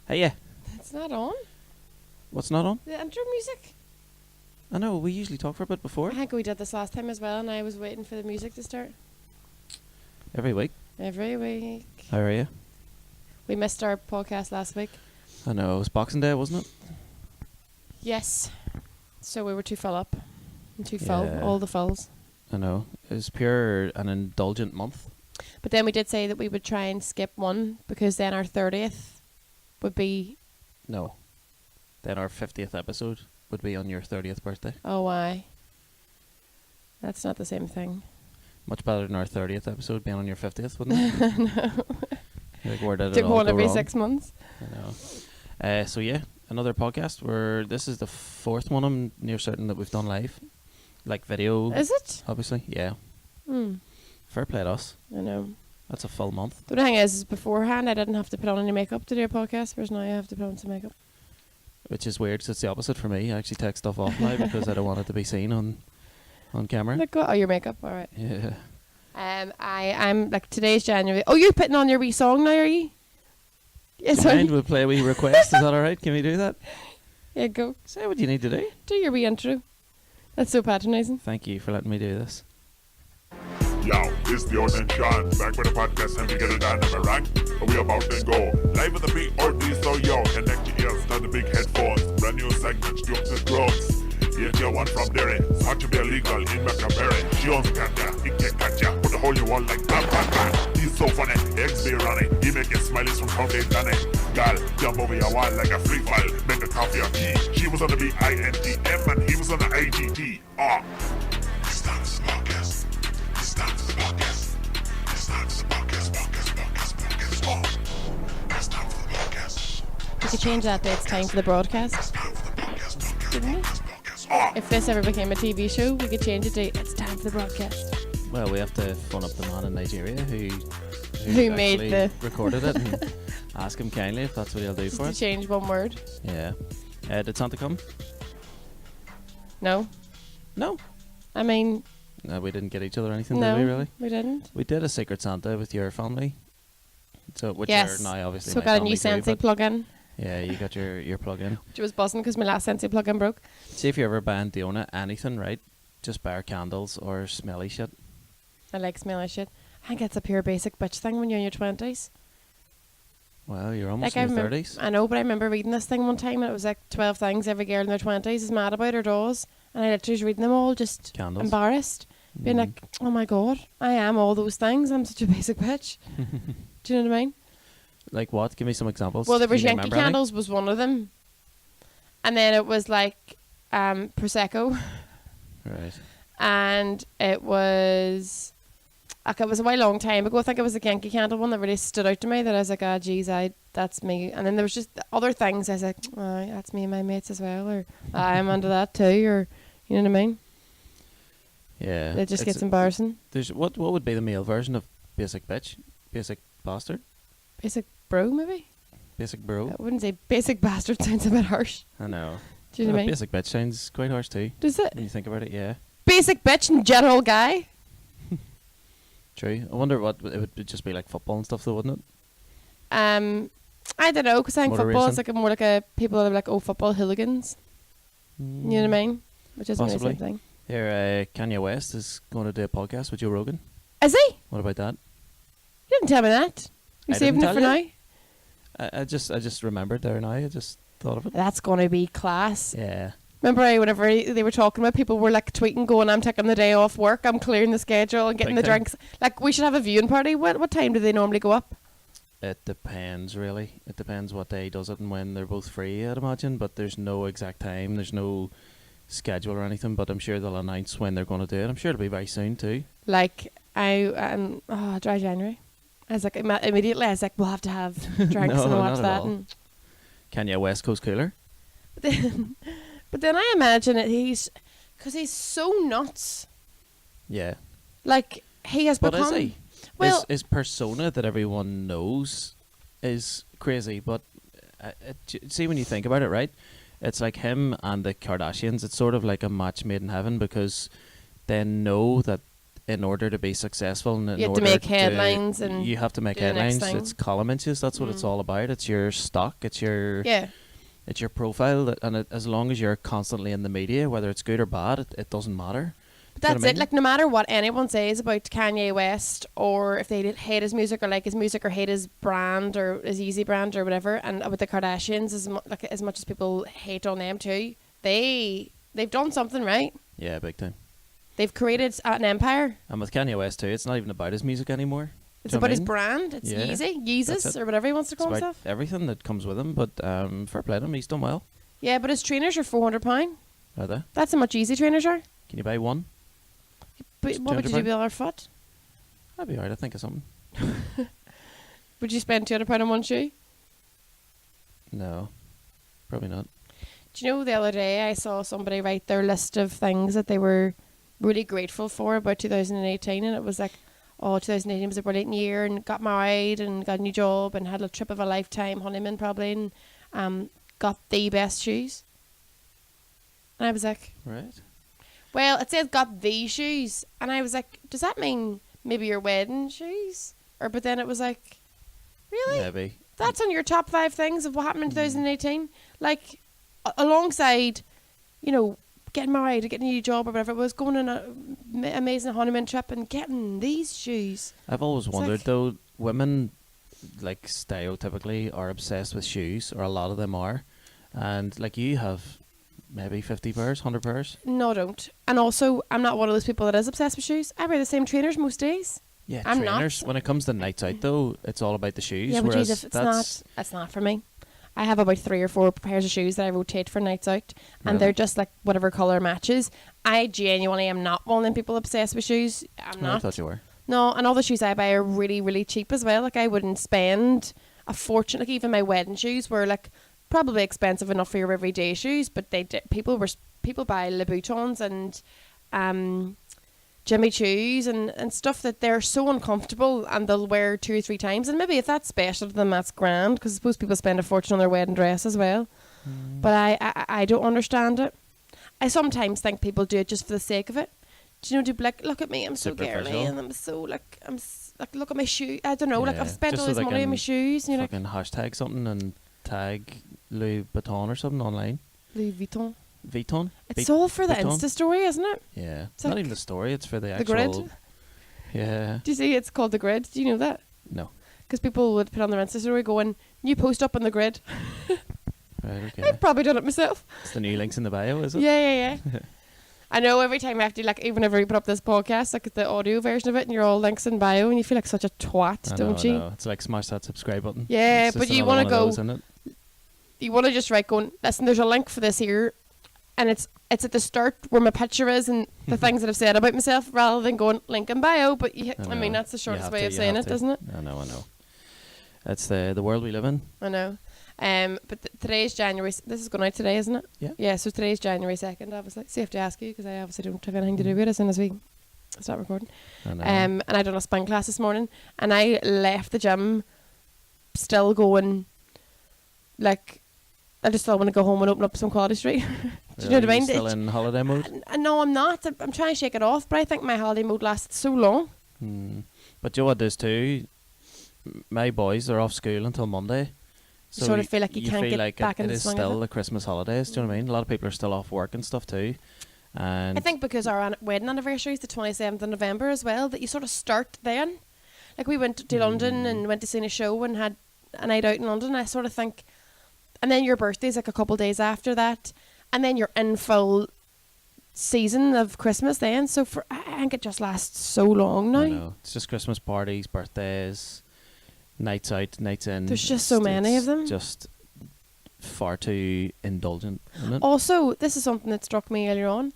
Hey, yeah. It's not on. What's not on? The intro music. I know, we usually talk for a bit before. I think we did this last time as well, and I was waiting for the music to start. Every week. Every week. How are you? We missed our podcast last week. I know, it was Boxing Day, wasn't it? Yes. So we were too full up. And too full. Yeah. All the fulls. I know. It was pure an indulgent month. But then we did say that we would try and skip one, because then our 30th would be... No. Then our 50th episode would be on your 30th birthday. Oh, why? That's not the same thing. Much better than our 30th episode being on your 50th, wouldn't it? No. Like, where did it Took all one go every wrong? 6 months. I know. So yeah, another podcast. This is the fourth one I'm near certain that we've done live. Like video. Is it? Obviously, yeah. Fair play to us. I know. That's a full month. The thing is beforehand I didn't have to put on any makeup to do a podcast, whereas now I have to put on some makeup. Which is weird, 'cause it's the opposite for me. I actually take stuff off now because I don't want it to be seen on camera. Like, oh, your makeup, all right. Yeah. I'm like, today's January. Oh, you're putting on your wee song now, are you? Yeah, Do you sorry. mind we'll play a wee request? Is that alright? Can we do that? Yeah, go. Say what you need to do. Do your wee intro. That's so patronising. Thank you for letting me do this. Yo, it's Diona and Sean, back with the podcast and we get it done, am I right? But we about to go live with the beat or this, so yo, connect your ears to the big headphones, brand new segments, jokes and drugs. Yet you one from Derry, it's hard to be illegal in Maccaberry. She owns Katya, he can't catch ya, put the hole you want like bam, bam, bam. He's so funny, eggs be running, he making smileys from how they done it. Gal, jump over your wall like a free file, make a coffee or tea. She was on the BINTM and he was on the IGT. It's time for the podcast. It's time for the podcast. It's time for the podcast. Oh, it's time for the podcast. We could change that to it's time for the broadcast. It's time for the podcast. Didn't we? If this ever became a TV show, we could change it to it's time for the broadcast. Well, we have to phone up the man in Nigeria who made actually the... recorded it and ask him kindly if that's what he'll do Just for to us. change one word. Yeah. Did Santa come? No. No. I mean... No, we didn't get each other anything, no, did we really? we didn't. We did a Secret Santa with your family. So, which Yes. are now obviously So my got a family new too, Sensei but plug-in, yeah, you got your plug-in. which was buzzing because my last Sensei plug-in broke. See, if you're ever buying Diona anything, right, just buy her candles or smelly shit. I like smelly shit. I think it's a pure basic bitch thing when you're in your 20s. Well, you're almost Like, in I your remem- 30s. I know, but I remember reading this thing one time and it was like 12 things every girl in their 20s is mad about or does. And I literally was reading them all, just Candles. embarrassed. Being like, oh my god, I am all those things. I'm such a basic bitch. Do you know what I mean? Like what? Give me some examples. Well, there was Can you Yankee remember any? Candles was one of them. And then it was like Prosecco. Right. And it was... Like, it was a while long time ago. I think it was the Yankee Candle one that really stood out to me, that I was like, ah, geez, that's me. And then there was just other things I was like, oh, that's me and my mates as well, or I'm under that too, or you know what I mean? Yeah. It just it's- gets embarrassing. There's what would be the male version of basic bitch? Basic bastard? Basic bro, maybe? Basic bro? I wouldn't say basic bastard, sounds a bit harsh. I know. Do you know what I mean? Basic bitch sounds quite harsh too. Does it? When you think about it, yeah. Basic bitch and general guy? True. I wonder what it would just be like football and stuff though, wouldn't it? I don't know, because I think Motor football is racing? like more like a people that are like, oh, football hooligans. You know what I mean? Which isn't really the Possibly. same thing. Here, Kanye West is going to do a podcast with Joe Rogan. Is he? What about that? You didn't tell me that. You're I saving didn't it for tell now? you. I just remembered there now. I just thought of it. That's going to be class. Yeah. Remember whenever they were talking about, people were like tweeting going, I'm taking the day off work, I'm clearing the schedule and getting Big the time. drinks. Like, we should have a viewing party. What time do they normally go up? It depends, really. It depends what day he does it and when they're both free, I'd imagine. But there's no exact time. There's no schedule or anything. But I'm sure they'll announce when they're going to do it. I'm sure it'll be very soon, too. Like, dry January. I was like, immediately I was like, we'll have to have drinks No, and not watch at that. all. And Kanye West Coast Cooler. but then I imagine it, because he's so nuts. Yeah. Like, he has But become... is he? Well, his persona that everyone knows is crazy. But see, when you think about it, right? It's like him and the Kardashians. It's sort of like a match made in heaven because they know that in order to be successful and in You have to order make headlines and you have to make do the next headlines. thing. It's column inches. That's what it's all about. It's your stock. It's your Yeah. it's your profile. As long as you're constantly in the media, whether it's good or bad, it doesn't matter. But Do you know that's what I it. mean? Like, no matter what anyone says about Kanye West, or if they hate his music or like his music or hate his brand or his Yeezy brand or whatever, and with the Kardashians, as much as people hate on them too, they've done something right. Yeah, big time. They've created an empire. And with Kanye West too, it's not even about his music anymore. It's Do you know about what I his mean? brand. It's Yeah, Yeezy, that's Yeezus, it. or whatever he wants to It's call about himself. everything that comes with him. But fair play to him, he's done well. Yeah, but his trainers are £400. Are they? That's how much Yeezy trainers are. Can you buy one? But It's what would you do £200? with the other foot? That'd be alright. I think of something. Would you spend £200 on one shoe? No, probably not. Do you know, the other day I saw somebody write their list of things that they were really grateful for about 2018, and it was like, oh, 2018 was a brilliant year, and got married and got a new job and had a trip of a lifetime, honeymoon probably, and got the best shoes. And I was like, Right. well, it says got the shoes, and I was like, does that mean maybe your wedding shoes? But then it was like, really? Maybe. That's on your top 5 things of what happened in 2018. Like, alongside, you know, getting married or getting a new job or whatever it was, going on an amazing honeymoon trip and getting these shoes. I've always It's wondered like- though, women like stereotypically are obsessed with shoes, or a lot of them are, and like you have maybe 50 pairs, 100 pairs. No, I don't. And also, I'm not one of those people that is obsessed with shoes. I wear the same trainers most days. Yeah, I'm trainers. not. When it comes to nights out though, it's all about the shoes. Yeah, but whereas geez, if it's not for me. I have about 3 or 4 pairs of shoes that I rotate for nights out, and Really? they're just like whatever colour matches. I genuinely am not one of them people obsessed with shoes. I'm Oh, I not. thought you were. No, and all the shoes I buy are really, really cheap as well. Like, I wouldn't spend a fortune. Like, even my wedding shoes were like probably expensive enough for your everyday shoes, but people buy Louboutins and Jimmy Choos and stuff that they're so uncomfortable and they'll wear 2 or 3 times. And maybe if that's special to them, that's grand, because I suppose people spend a fortune on their wedding dress as well. But I don't understand it. I sometimes think people do it just for the sake of it. Do you know, like, look at me, I'm so girly, Superficial. and I'm so like, like, look at my shoe. I don't know, like, Yeah, I've spent just all so this they money on can my shoes, and you're like, Fucking hashtag something and tag Louis Vuitton or something online. Louis Vuitton. Vuitton? It's all for the Vuitton? Insta story, isn't it? Yeah. It's Not like even the story, it's for the The actual... grid. Yeah. Do you see it's called The Grid? Do you know that? No. Because people would put on their Insta story going, new post up on The Grid. Right, okay. I've probably done it myself. It's the new links in the bio, is it? Yeah. I know, every time I have to, like, even whenever we put up this podcast, like the audio version of it, and you're all links in bio, and you feel like such a twat, I don't know, you? I know. It's like smash that subscribe button. Yeah, It's but just you another want to one of go, those, isn't it? you want to just write going, listen, there's a link for this here, and it's at the start where my picture is and the things that I've said about myself, rather than going link in bio. But I mean, know. that's the You shortest have way to, of you saying have it, to. isn't it? I know. It's the world we live in. I know. But today's January. This is going out today, isn't it? Yeah. Yeah. So today's January 2nd. Obviously, so I have to ask you because I obviously don't have anything to do with it as soon as we start recording. I know. And I done a spin class this morning, and I left the gym still going, like, I just still want to go home and open up some Quality Street. Do you know what I Really? mean? Still in holiday mode? No, I'm not. I'm trying to shake it off, but I think my holiday mode lasted so long. But do you know what this too? My boys are off school until Monday. You sort of feel like you can't feel get like back it in the is swing of still it. the Christmas holidays. Do you know what I mean? A lot of people are still off work and stuff too. And I think because our wedding anniversary is the 27th of November as well, that you sort of start then. Like, we went to London and went to see a show and had a night out in London. I sort of think, and then your birthday's like a couple of days after that, and then you're in full season of Christmas then. So I think it just lasts so long now. I know. It's just Christmas parties, birthdays, nights out, nights in. There's just so many of them. Just far too indulgent, isn't it? Also, this is something that struck me earlier on.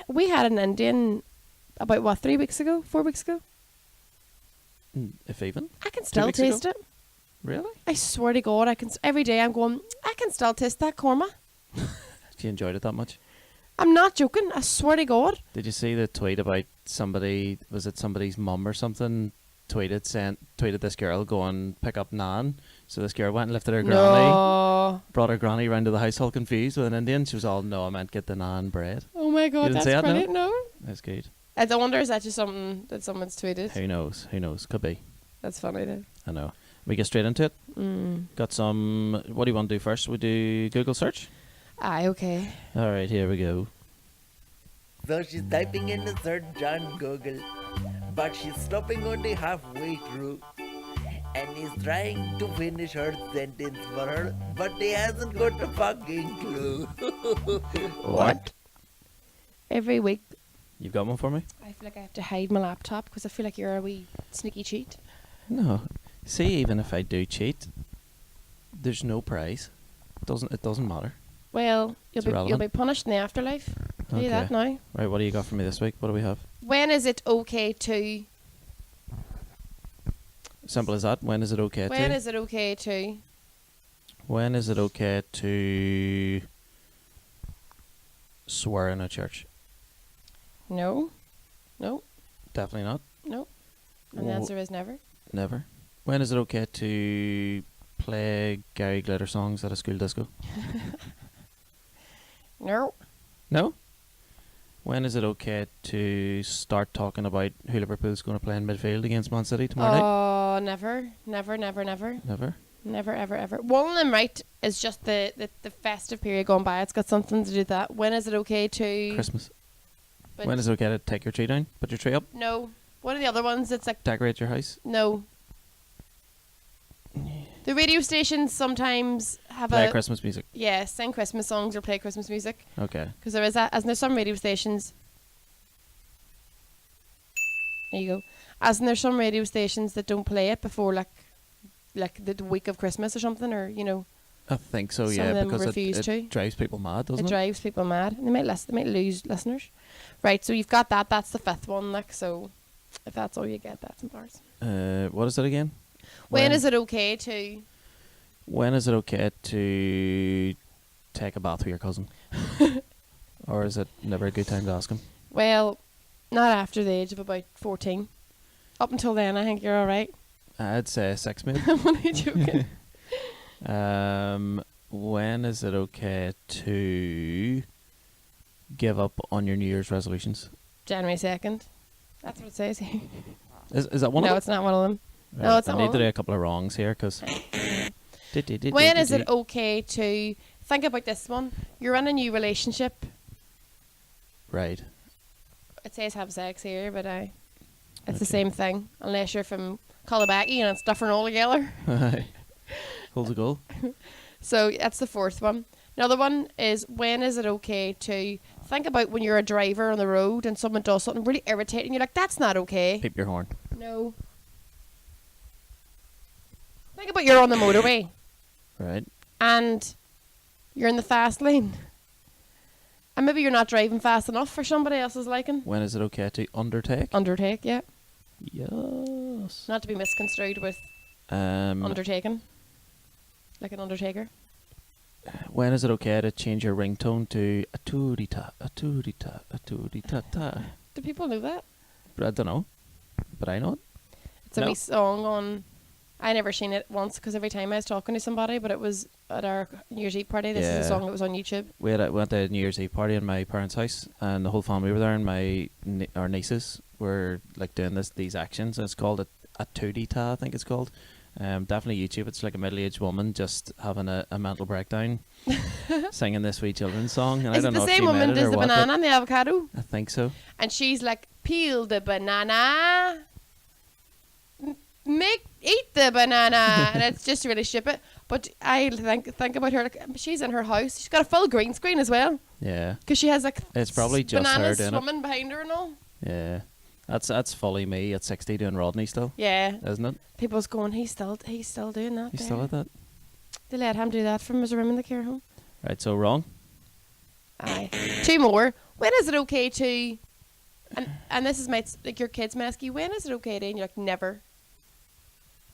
We had an Indian about 3 weeks ago, 4 weeks ago. If even. I can still weeks ago? taste it. Really? I swear to God, I can. Every day I'm going, I can still taste that korma. You enjoyed it that much? I'm not joking. I swear to God. Did you see the tweet about somebody? Was it somebody's mum or something? Tweeted this girl going pick up naan. So this girl went and lifted her granny, No. brought her granny round to the house all confused with an Indian. She was all, no, I meant get the naan bread. Oh my God, didn't that's see that, no? brilliant. No. That's good. I wonder, is that just something that someone's tweeted? Who knows? Who knows? Could be. That's funny though. I know. We get straight into it. Got some. What do you want to do first? We do Google search. Aye, okay. All right, here we go. So she's typing in the search on Google, but she's stopping only halfway through and is trying to finish her sentence for her, but he hasn't got a fucking clue. What? Every week, You've got one for me? I feel like I have to hide my laptop because I feel like you're a wee sneaky cheat. No. See, even if I do cheat, there's no prize. It doesn't matter. Well, It's you'll irrelevant. be punished in the afterlife. Tell you that now. Right, what do you got for me this week? What do we have? When is it okay to? Simple as that. When is it okay When to? is it okay to? When is it okay to swear in a church? No, no, Definitely not. no. And the Wh- answer is never. Never. When is it okay to play Gary Glitter songs at a school disco? No. No? When is it okay to start talking about who Liverpool's going to play in midfield against Man City tomorrow night? Oh, never, never, never, never, Never. never, ever, ever. One of them, right, is just the festive period going by. It's got something to do with that. When is it okay to? Christmas. But When is it okay to take your tree down? Put your tree up? No. What are the other ones? It's like Decorate your house? no. The radio stations sometimes have Play Christmas music? sing Christmas songs or play Christmas music Okay. because there is that. As in there's some radio stations. There you go. As in there's some radio stations that don't play it before like the week of Christmas or something, or you know, I think so, Some yeah, of them because refuse it to. drives people mad, doesn't it it? drives people mad. They might lose listeners. Right. So you've got that. That's the fifth one. Like so, if that's all you get, that's embarrassing. What is it again? When is it okay to? When is it okay to take a bath with your cousin? Or is it never a good time to ask him? Well, not after the age of about 14. Up until then, I think you're all right. I'd say 6 maybe. I'm only joking. When is it okay to give up on your New Year's resolutions? January 2nd. That's what it says here. Is that one No, of them? it's not one of them. Right, no, it's I not need one to of do them. a couple of wrongs here because. When is it okay to think about this one? You're in a new relationship. Right. It says have sex here, but it's the Okay. same thing. Unless you're from Calabacky and it's different altogether. Hold the goal. So that's the fourth one. Another one is when is it okay to think about when you're a driver on the road and someone does something really irritating. You're like, that's not okay. Peep your horn. No. Think about you're on the motorway Right. and you're in the fast lane. And maybe you're not driving fast enough for somebody else's liking. When is it okay to undertake? Undertake, yeah. Yes. Not to be misconstrued with undertaken. Like an undertaker. When is it okay to change your ringtone to a tootie ta, a tootie ta, a tootie ta ta? Do people know that? But I don't know. But I know it. It's a No. wee song on. I never seen it once because every time I was talking to somebody, but it was at our New Year's Eve party. This is Yeah. a song that was on YouTube. We went to a New Year's Eve party in my parents' house, and the whole family were there, and our nieces were like doing these actions. And it's called a tootie ta, I think it's called. Definitely YouTube. It's like a middle-aged woman just having a mental breakdown, singing this wee children's song. And Is I it don't the know if same she woman made it does or the what, but banana and the avocado? I think so. And she's like, peel the banana, eat the banana, and it's just really stupid. But I think about her, like, she's in her house. She's got a full green screen as well, Yeah, because she has like it's probably just her bananas doing it. swimming behind her and all. Yeah, that's fully me at 60 doing Rodney still, Yeah, isn't it? people's going, he's still doing that. You there. still at that? They let him do that from his room in the care home. Right, so wrong. Aye. Two more. When is it okay to? And this is like your kids may ask you, when is it okay to? And you're like, never.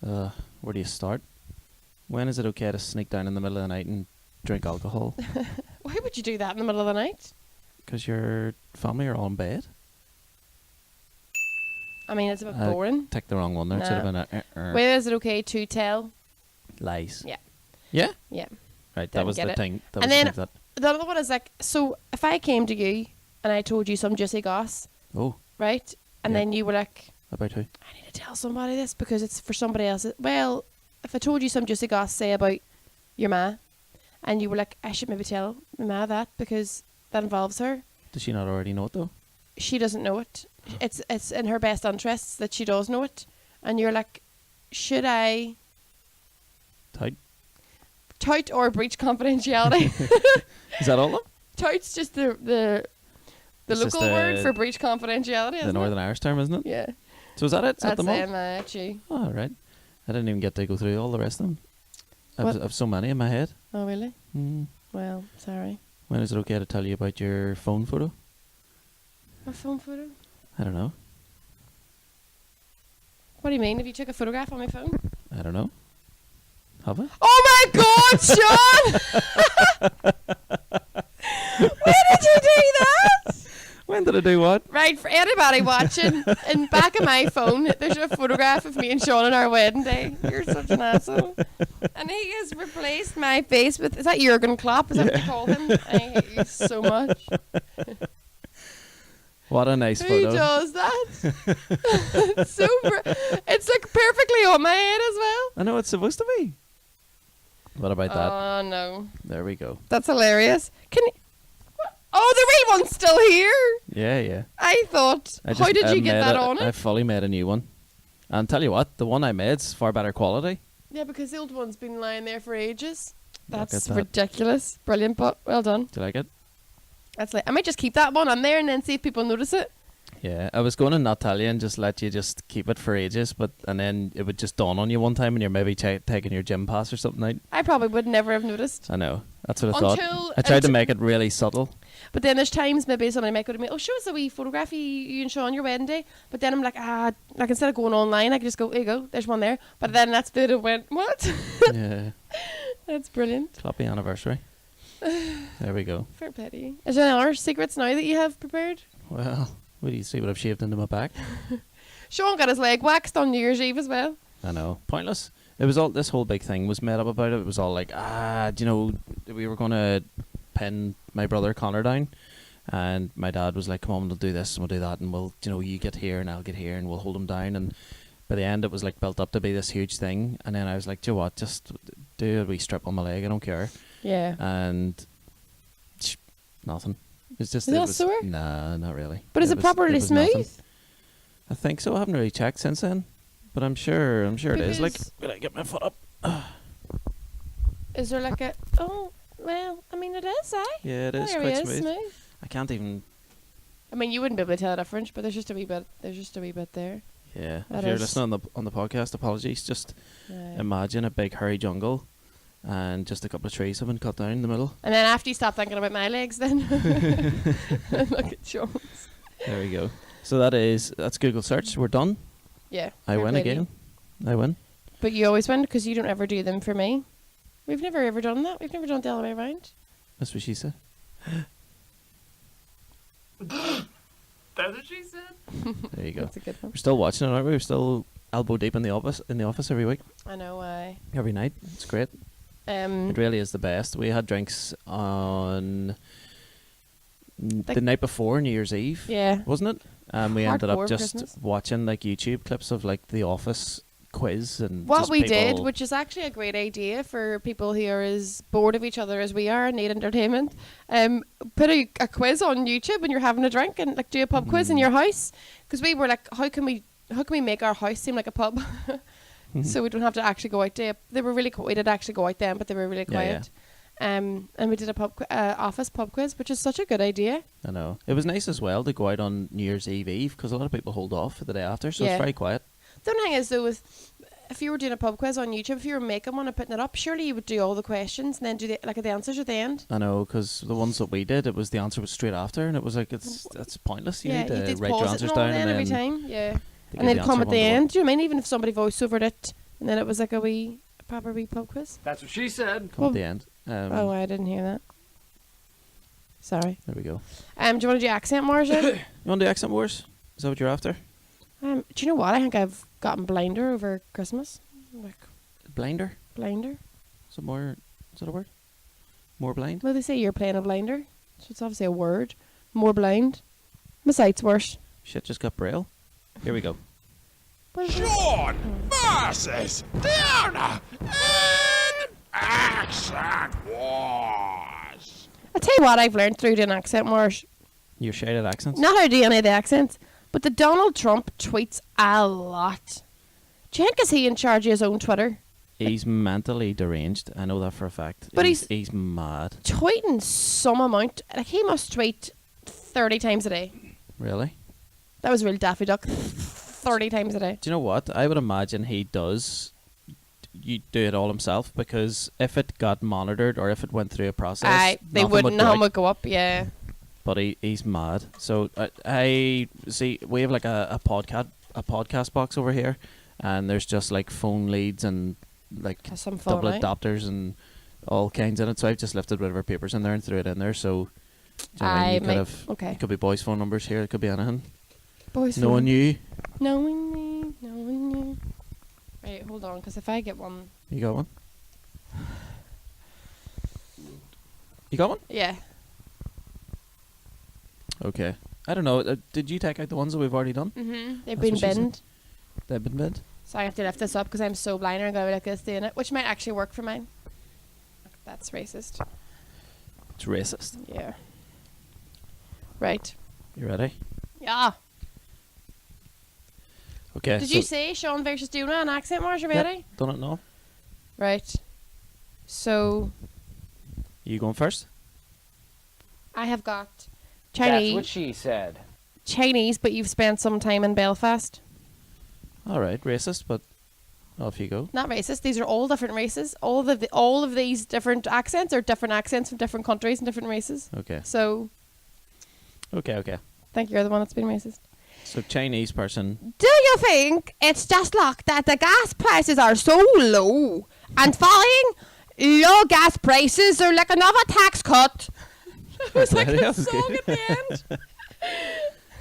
Where do you start? When is it okay to sneak down in the middle of the night and drink alcohol? Why would you do that in the middle of the night? Because your family are all in bed. I mean, it's a bit boring. Take the wrong one there. It should have Nah. been a When is it okay to tell? lies. Yeah. Yeah? Yeah. Right, that Didn't was get the it. thing. That And was then- the thing The other one is like, so if I came to you and I told you some juicy goss, oh, right? And Yeah. then you were like, About who? I need to tell somebody this because it's for somebody else. Well, if I told you some juicy goss, say about your ma, and you were like, I should maybe tell my ma that because that involves her. Does she not already know it though? She doesn't know it. It's in her best interests that she does know it. And you're like, should I Tight. tout or breach confidentiality? Is that all of them? Tout's just the It's just local word the- for breach confidentiality, The isn't Northern Irish term, isn't it? it? Yeah. So is that it? Is that That's them all? M-I-H-E. Oh, right. I didn't even get to go through all the rest of them. What? I've so many in my head. Oh, really? Mm. Well, sorry. When is it okay to tell you about your phone photo? A phone photo? I don't know. What do you mean? Have you took a photograph on my phone? I don't know. Have I? Oh my God, Sean! When did you do that? When did I do what? Right, for anybody watching, in back of my phone, there's a photograph of me and Sean on our wedding day. You're such an asshole. And he has replaced my face with, is that Jurgen Klopp? Is that what you call him? I hate you so much. What a nice Who photo. does that? It's so it's like perfectly on my head as well. I know it's supposed to be. What about that? Oh no, There we go. that's hilarious. Can you? Oh, the real one's still here. Yeah, yeah. I thought. I How did I you get made that on I it? fully made a new one. And tell you what, the one I made's far better quality. Yeah, because the old one's been lying there for ages. Look at That's that. ridiculous. Brilliant, but well done. Do you like it? That's like I might just keep that one on there and then see if people notice it. Yeah, I was going to not tell you and just let you just keep it for ages, but and then it would just dawn on you one time when you're maybe taking your gym pass or something out. I probably would never have noticed. I know. That's what I thought. Until I tried to make it really subtle. But then there's times maybe somebody might go to me, oh, show us a wee photograph of you and Sean your wedding day. But then I'm like, like instead of going online, I could just go, here you go, there's one there. But then that's the went, what? Yeah. That's brilliant. Floppy anniversary. There we go. Fair play to you. Is there any other secrets now that you have prepared? Well, what do you see what I've shaved into my back? Sean got his leg waxed on New Year's Eve as well. I know. Pointless. It was all, this whole big thing was made up about it. It was all like, do you know, we were going to pin my brother Connor down. And my dad was like, come on, we'll do this and we'll do that. And we'll, you know, you get here and I'll get here and we'll hold him down. And by the end, it was like built up to be this huge thing. And then I was like, do you know what, just do a wee strip on my leg. I don't care. Yeah. And nothing. It's just Is that it was, sore? Nah, not really. But is it was- properly was nothing. smooth? I think so. I haven't really checked since then, but I'm sure it is. Like, Because- will I get my foot up? Is there like a, oh, well, I mean it is, eh? Yeah, it is There quite he is, smooth. I can't even. I mean, you wouldn't be able to tell the difference, but there's just a wee bit there. Yeah, That if you're is- listening on the podcast, apologies. Just Yeah. imagine a big hairy jungle, and just a couple of trees have been cut down in the middle. And then after you stop thinking about my legs, then look at Sean's. There we go. So that's Google search. We're done. Yeah. I fair win play to again. you. I win. But you always win because you don't ever do them for me. We've never ever done that. We've never done it the other way around. That's what she said. That's what she said. There you go. That's a good one. We're still watching it, aren't we? We're still elbow deep in the office every week, I know why. every night. It's great. It really is the best. We had drinks on the night before New Year's Eve, Yeah. wasn't it? And we ended up Hardcore just Christmas. watching like YouTube clips of like the Office quiz and What just we did, people- which is actually a great idea for people who are as bored of each other as we are and need entertainment, put a quiz on YouTube when you're having a drink and like do a pub quiz in Mm. your house. Because we were like, how can we make our house seem like a pub? So we don't have to actually go out to. They were really. We did actually go out then, but they were really Yeah, yeah. quiet. And we did a office pub quiz, which is such a good idea. I know. It was nice as well to go out on New Year's Eve because a lot of people hold off for the day after, so Yeah. it's very quiet. The only thing is though, if you were doing a pub quiz on YouTube, if you were making one and putting it up, surely you would do all the questions and then do the answers at the end. I know, because the ones that we did, it was the answer was straight after, and it was like that's pointless. You need you to did write your pause it answers and all down then and every then time. Yeah. they And give they'd the come answer at the one to one. end. Do you mean even if somebody voiceovered it and then it was like a proper wee pub quiz? That's what she said. Come at the end. Oh, I didn't hear that. Sorry. There we go. Do you want to do accent, Marja? You want to do accent wars? Is that what you're after? Do you know what? I think I've gotten blinder over Christmas. Like Blinder? blinder. Is that a word? More blind? Well, they say you're playing a blinder, so it's obviously a word. More blind. My sight's worse. Shit just got braille. Here we go. Sean versus Diona in Accent Wars. I tell you what I've learned through doing accent wars. Your shaded accents? Not how to do any of the accents, but the Donald Trump tweets a lot. Do you think is he in charge of his own Twitter? He's mentally deranged. I know that for a fact. But he's mad. Tweeting some amount. Like he must tweet 30 times a day. Really? That was real Daffy Duck. 30 times a day. Do you know what? I would imagine he does. You do it all himself, because if it got monitored or if it went through a process, They nothing wouldn't know how go it out. would go up. Yeah. But he's mad. So I see. We have like a podcast box over here, and there's just like phone leads and like Has some fun, double right? adapters and all kinds in it. So I've just lifted whatever papers in there and threw it in there. So do you know what I mean? You could have. Okay. It could be boys' phone numbers here. It could be anything. Boys. No one knew. Knowing me, knowing you. Right, hold on, because if I get one. You got one? You got one? Yeah. Okay. I don't know. Did you take out the ones that we've already done? They've That's been what she said. binned. They've been bid. So I have to lift this up because I'm so blind and I'm going to be like this doing it, which might actually work for mine. That's racist. It's racist. Yeah. Right. You ready? Yeah. Okay. Did you say Sean versus Diona an accent wars already? Done it now. Right. So You going first? I have got That's Chinese. what she said. Chinese, but you've spent some time in Belfast. All right. Racist, but off you go. Not racist. These are all different races. All of these different accents are different accents from different countries and different races. Okay. So Okay. I think you're the one that's been racist. So Chinese person. Do you think it's just luck that the gas prices are so low and falling? Low gas prices are like another tax cut. It was like a That was song good. at the end.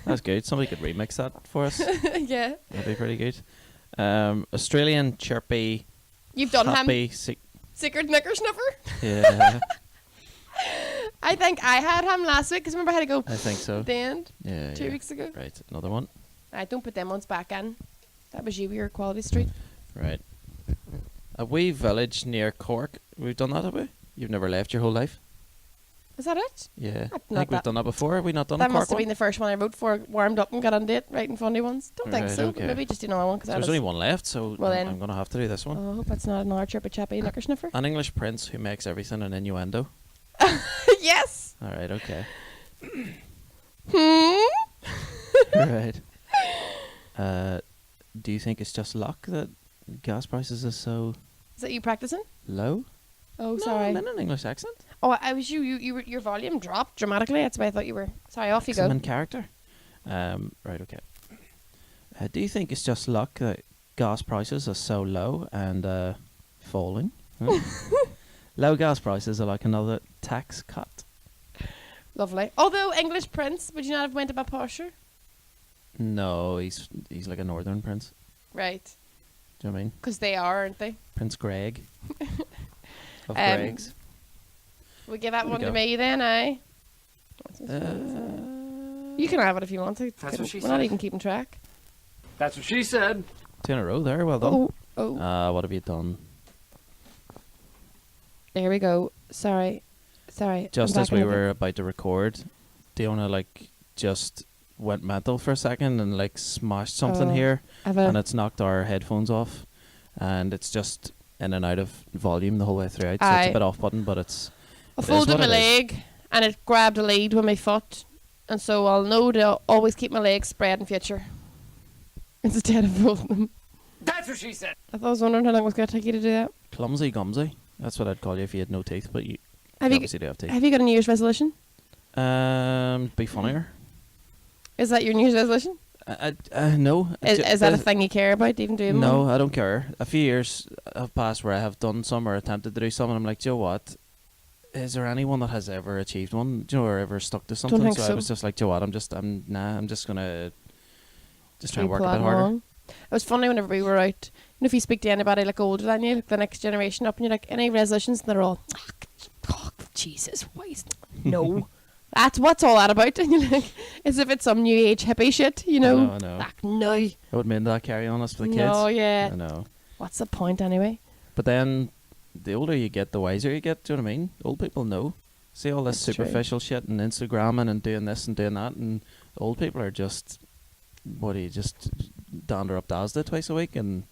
That's good. Somebody could remix that for us. Yeah. That'd be pretty good. Australian chirpy. You've done him. happy. Secret knicker sniffer. Yeah. I think I had him last week because remember I had to go I think so. at the end Yeah. 2 yeah. weeks ago. Right. Another one. I don't put them ones back in. That was you, your Quality Street. Right. A wee village near Cork. We've done that, have we? You've never left your whole life? Is that it? Yeah. I Not think we've that- done that before. Have we not done That a must Cork have one? been the first one I wrote for. Warmed up and got on date, writing funny ones. Don't think Right, so. okay. Maybe just do another one because So there's only one left, so Well then- I'm going to have to do this one. Oh, I hope that's not another chirpy chappy knicker sniffer. An English prince who makes everything an innuendo. Yes. All right, okay. Hmm. Right. Do you think it's just luck that gas prices are so Is that you practicing? low? Oh, No, sorry. I'm in an English accent. Oh, I was your volume dropped dramatically. That's why I thought you were. Sorry, off you 'Cause I'm go. in character. Right, okay. Do you think it's just luck that gas prices are so low and falling? Huh? Low gas prices are like another tax cut. Lovely. Although English prince, would you not have went a bit posher? No, he's like a northern prince. Right. Do you know what I mean? Because they are, aren't they? Prince Greg. Of Um, Greg's. We give that Here we one to go. me then, eh? You can have it if you want to. That's what she We're not said. even keeping track. That's what she said. 2 in a row there, well done. Oh. What have you done? There we go. Sorry. Just I'm as back we in were about to record, Diona like just went mental for a second and like smashed something Oh. here, I've and it's knocked our headphones off, and it's just in and out of volume the whole way throughout. So it's Aye. a bit off-putting, but it's. I it is folded what my it is. leg and it grabbed a lead with my foot, and so I'll know to always keep my legs spread in future instead of folding them. That's what she said. I was wondering how long it was going to take you to do that. Clumsy gumsy. That's what I'd call you if you had no teeth, but you Have you obviously do have teeth. have you got a New Year's resolution? Be funnier. Is that your New Year's resolution? No. Is that a thing you care about, even doing No, one? I don't care. A few years have passed where I have done some or attempted to do some, and I'm like, do you know what? Is there anyone that has ever achieved one? Do you know, or ever stuck to something? think I so. was just like, do you know what? I'm just gonna try and work a Plod bit harder. along. It was funny whenever we were out. You know, if you speak to anybody like older than you, like the next generation up, and you're like, any resolutions? And they're all, oh, Jesus, why is no. That's what's all that about. And you're like, as if it's some new age hippie shit, you know. I know. Like, no. I wouldn't mean that carry on us for the kids. No, yeah. I know. What's the point anyway? But then, the older you get, the wiser you get. Do you know what I mean? Old people know. See all this That's true. superficial shit and Instagramming and doing this and doing that, and old people are just, what do you just dander up Dasda twice a week and,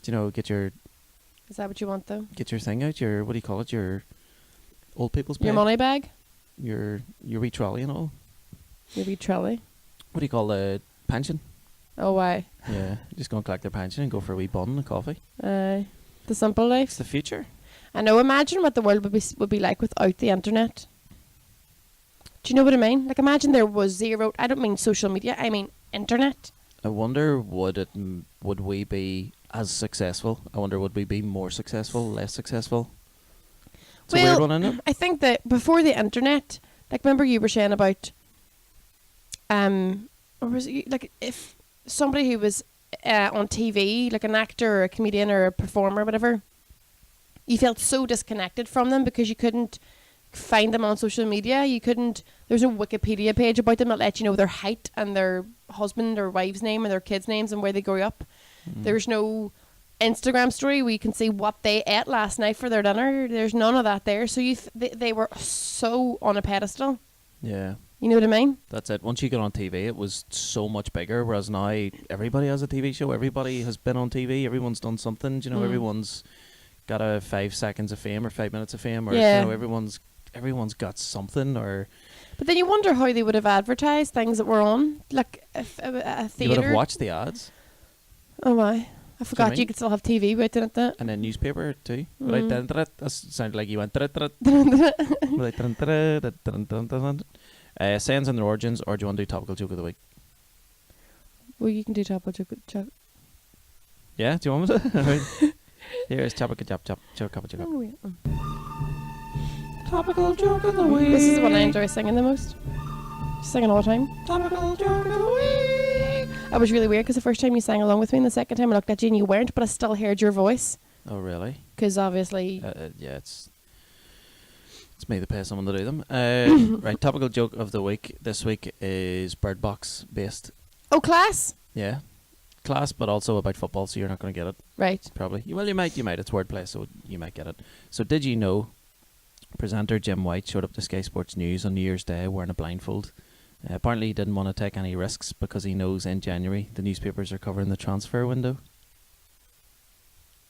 you know, get your Is that what you want though? thing out, your, what do you call it, your old people's Your pay, money bag? your wee trolley and all. Your wee trolley? What do you call the pension? Oh, why? Yeah, just go and collect their pension and go for a wee bun and a coffee. The simple life. It's the future. I know. Imagine what the world would be like without the internet. Do you know what I mean? Like, imagine there was zero. I don't mean social media. I mean internet. I wonder would we be as successful? I wonder would we be more successful, less successful? It's a weird one, isn't it? I think that before the internet, like, remember you were saying about, or was it like if somebody who was on TV, like an actor or a comedian or a performer or whatever, you felt so disconnected from them because you couldn't find them on social media. You couldn't. There's no Wikipedia page about them that let you know their height and their husband or wife's name and their kids' names and where they grew up. There's no Instagram story where you can see what they ate last night for their dinner. There's none of that there. So they were so on a pedestal. Yeah. You know what I mean? That's it. Once you get on TV, it was so much bigger. Whereas now, everybody has a TV show. Everybody has been on TV. Everyone's done something. You know, everyone's got a 5 seconds of fame or 5 minutes of fame, or Yeah. you know, everyone's got something. Or But then you wonder how they would have advertised things that were on, like a you theatre. would have watched the ads Oh my! I forgot mean? you could still have TV, but didn't it? and then newspaper too. But that sounded like you went. Sayings and their origins, or do you want to do topical joke of the week? Well, you can do topical joke. Yeah, do you want me to? Here's topical chop. Oh, wait. Topical joke of the week. This is the one I enjoy singing the most. Singing all the time. Topical joke of the week. That was really weird because the first time you sang along with me and the second time I looked at you and you weren't, but I still heard your voice. Oh really? Because obviously... Yeah, it's me to pay someone to do them. Right, topical joke of the week this week is Bird Box based. Oh, class! Yeah, class, but also about football, so you're not going to get it. Right. Probably. Well, you might. It's wordplay, so you might get it. So did you know presenter Jim White showed up to Sky Sports News on New Year's Day wearing a blindfold? Apparently he didn't want to take any risks because he knows in January the newspapers are covering the transfer window.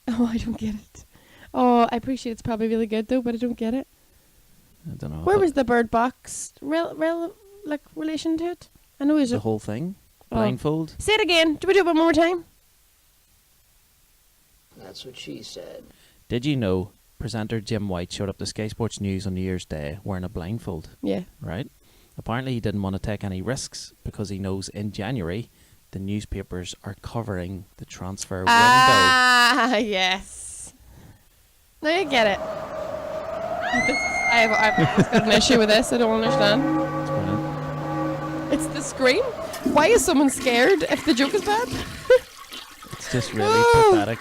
Oh, I don't get it. Oh, I appreciate it's probably really good though, but I don't get it. I don't know. Where was the Bird Box relation to it? I know it was the whole thing? Oh. Blindfold? Say it again. Do we do it one more time? That's what she said. Did you know presenter Jim White showed up to Sky Sports News on New Year's Day wearing a blindfold? Yeah. Right? Apparently he didn't want to take any risks because he knows in January the newspapers are covering the transfer window. Ah, yes. Now you get it. I've always got an issue with this. I don't understand. That's brilliant. It's the screen. Why is someone scared if the joke is bad? It's just really pathetic.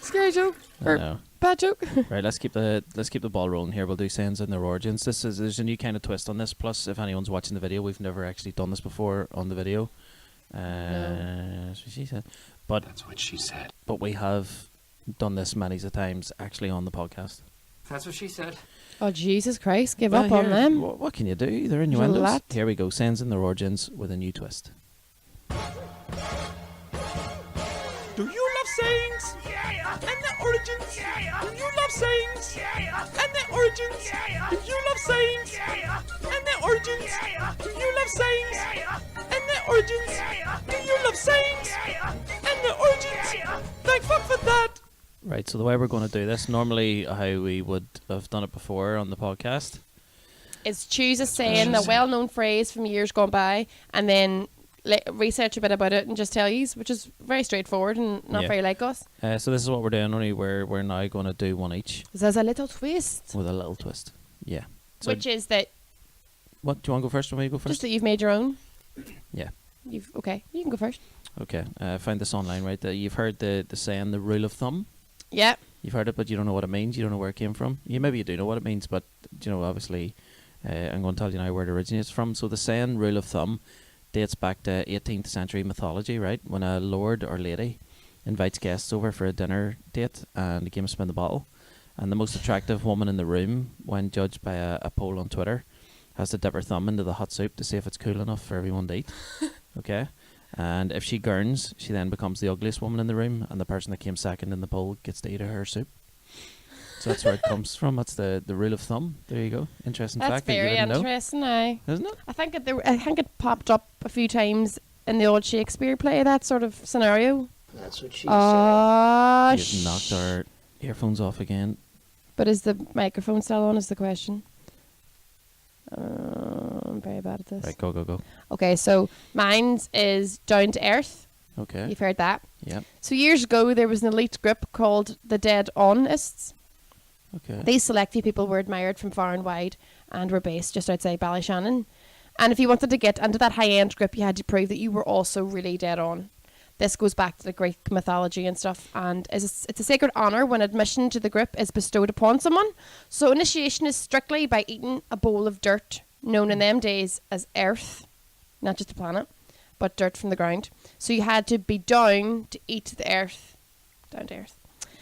Scary joke. I Or know. bad joke. Right, let's keep the ball rolling here. We'll do sayings and their origins. There's a new kind of twist on this. Plus, if anyone's watching the video, we've never actually done this before on the video. That's what she said. But That's what she said. But we have done this many times actually on the podcast. That's what she said. Oh, Jesus Christ. Give Well, up on here, them. What can you do? They're There's a innuendos. lot. Here we go. Sayings and their origins with a new twist. Do you love sayings? And their origins? Do you love sayings? And their origins? Do you love sayings? And their origins? Do you love sayings? And their origins? Do you love sayings? And their origins? Thank fuck for that. Right, so the way we're going to do this, normally how we would have done it before on the podcast. It's choose a saying, a well-known phrase from years gone by, and then research a bit about it and just tell you, which is very straightforward and not Yeah. very like us. So this is what we're doing, only we're now going to do one each There's a little twist, with a little twist. Yeah. So which is that what, do you want to go first or me to go just first? that you've made your own. Yeah. Okay, you can go first. Okay, I found this online, right? You've heard the saying, the rule of thumb. Yeah. You've heard it, but you don't know what it means. You don't know where it came from. Maybe you do know what it means, but you know, obviously, I'm going to tell you now where it originates from. So the saying, rule of thumb, dates back to 18th century mythology, right? When a lord or lady invites guests over for a dinner date and a game of spin the bottle, and the most attractive woman in the room, when judged by a poll on Twitter, has to dip her thumb into the hot soup to see if it's cool enough for everyone to eat. Okay? And if she gurns, she then becomes the ugliest woman in the room, and the person that came second in the poll gets to eat her soup. So that's where it comes from. That's the rule of thumb. There you go. Interesting That's fact that you very didn't know. interesting, aye. Isn't it? I think it popped up a few times in the old Shakespeare play, that sort of scenario. That's what she said. Oh, You've knocked our earphones off again. But is the microphone still on, is the question. I'm very bad at this. Right, go. Okay, so mine's is Down to Earth. Okay. You've heard that. Yep. So years ago, there was an elite group called the Dead Onists. Okay. These select few people were admired from far and wide and were based just outside Ballyshannon. And if you wanted to get into that high-end group, you had to prove that you were also really dead on. This goes back to the Greek mythology and stuff, and it's a sacred honour when admission to the group is bestowed upon someone. So initiation is strictly by eating a bowl of dirt, known in them days as earth, not just a planet, but dirt from the ground. So you had to be down to eat the earth, down to earth.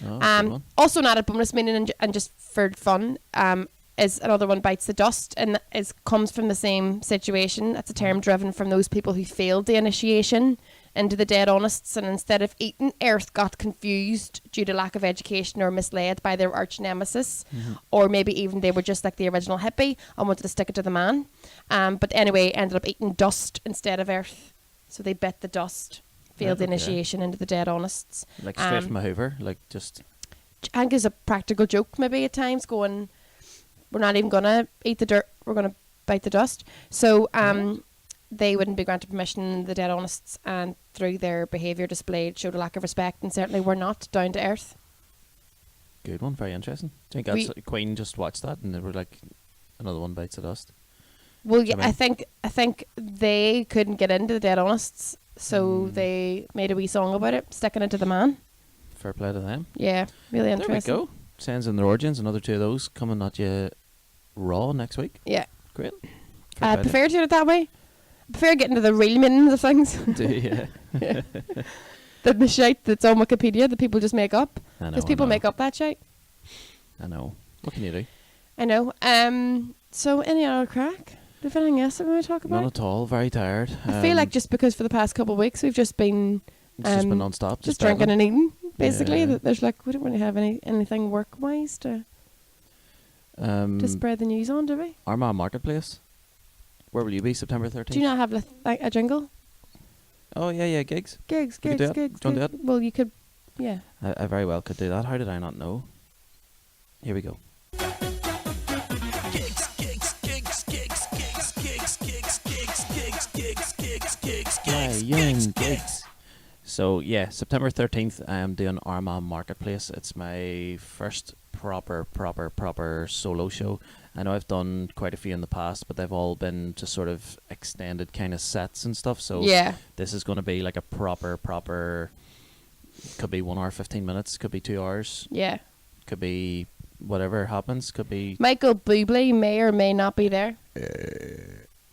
Oh, good one. Also, an added bonus meaning and just for fun, is another one, bites the dust, and comes from the same situation. That's a term driven from those people who failed the initiation into the Dead Onists, and instead of eating earth, got confused due to lack of education or misled by their arch nemesis, or maybe even they were just like the original hippie and wanted to stick it to the man. But anyway, ended up eating dust instead of earth, so they bit the dust. Failed the Right, okay. initiation into the Dead Onists. Like straight from a Hoover, like just. I think it's a practical joke maybe at times, going, we're not even going to eat the dirt, we're going to bite the dust. So they wouldn't be granted permission, the Dead Onists, and through their behaviour displayed showed a lack of respect, and certainly were not down to earth. Good one, very interesting. Do you think that's Queen just watched that and they were like, another one bites the dust? Well, yeah, I mean- I think they couldn't get into the Dead Onists, so they made a wee song about it, sticking it to the man. Fair play to them. Yeah, really interesting. There we go. Sands and their origins, another two of those coming at you raw next week. Yeah. Great. I prefer doing it that way. I prefer getting to the real meanings of things Do you? Yeah. than the shite that's on Wikipedia that people just make up. I know. Because people make up that shite. I know. What can you do? I know. So any other crack? Do you have anything else that we want to talk about? None at all. Very tired. I feel like just because for the past couple of weeks we've just been it's just been non-stop. just drinking and eating, basically. Yeah. That there's like, we don't really have anything work-wise to spread the news on, do we? Armagh Marketplace. Where will you be, September 13th? Do you not have a jingle? Oh, yeah, gigs. Gigs, You could do gigs, it. gigs. Do you want to gigs. Well, you could, yeah. I very well could do that. How did I not know? Here we go. Young gigs. So yeah, September 13th I am doing Armagh Marketplace. It's my first proper solo show. I know I've done quite a few in the past, but they've all been just sort of extended kind of sets and stuff. So Yeah. this is going to be like a proper. Could be 1 hour 15 minutes. Could be 2 hours. Yeah. Could be whatever happens. Could be. Michael Bublé may or may not be there.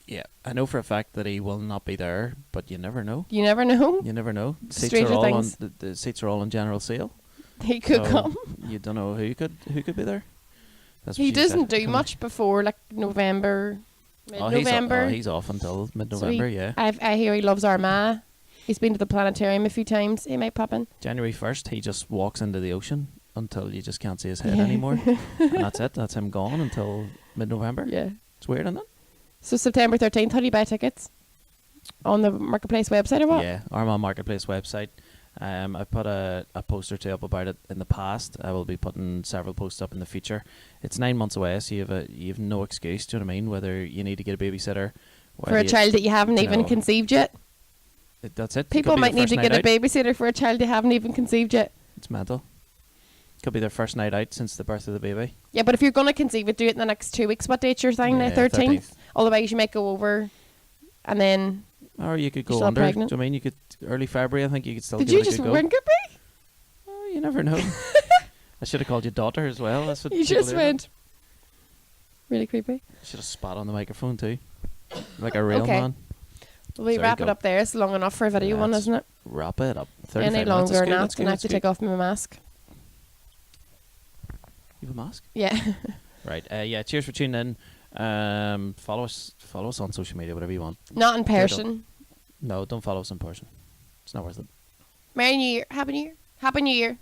Yeah, I know for a fact that he will not be there, but you never know. You never know. You never know. Seats Stranger are all things. on the seats are all on general sale. He could So come. You don't know who could be there. That's what He she doesn't said. do much before like November, Oh, mid-November. he's off until mid-November. Yeah, I hear he loves Armagh. He's been to the planetarium a few times. He might pop in. January 1st, he just walks into the ocean until you just can't see his head Yeah. anymore, and that's it. That's him gone until mid-November. Yeah. It's weird, isn't it? So September 13th, how do you buy tickets? On the Marketplace website or what? Yeah, Armagh Marketplace website. I put a post or two up about it in the past. I will be putting several posts up in the future. It's 9 months away, so you have no excuse. Do you know what I mean? Whether you need to get a babysitter For a child that you haven't even know. conceived yet. That's it. People Could be might their need to first get a night out. babysitter for a child they haven't even conceived yet. It's mental. Could be their first night out since the birth of the baby. Yeah, but if you're going to conceive it, do it in the next 2 weeks. What date's your thing now? Yeah, 13th? Otherwise, you might go over and then... Or you could You're go still under. Do you pregnant? know what I mean? You could early February. I think you could still Did give you it a just good go. ring me? Oh, you never know. I should have called you daughter as well. That's what You people just do. went... Really creepy. Should have spat on the microphone too, like a real Okay. man. Well, we There you wrap it go. up there. It's long enough for a video one, Let's isn't it? Wrap it up. 35 Any minutes. longer That's than good, that, that's gonna good, have to that's take good. off my mask. You have a mask? Yeah. Right. Yeah. Cheers for tuning in. Follow us on social media, whatever you want. Not in Yeah, person. No, don't follow us in person. It's not worth it. Merry New Year. Happy New Year. Happy New Year.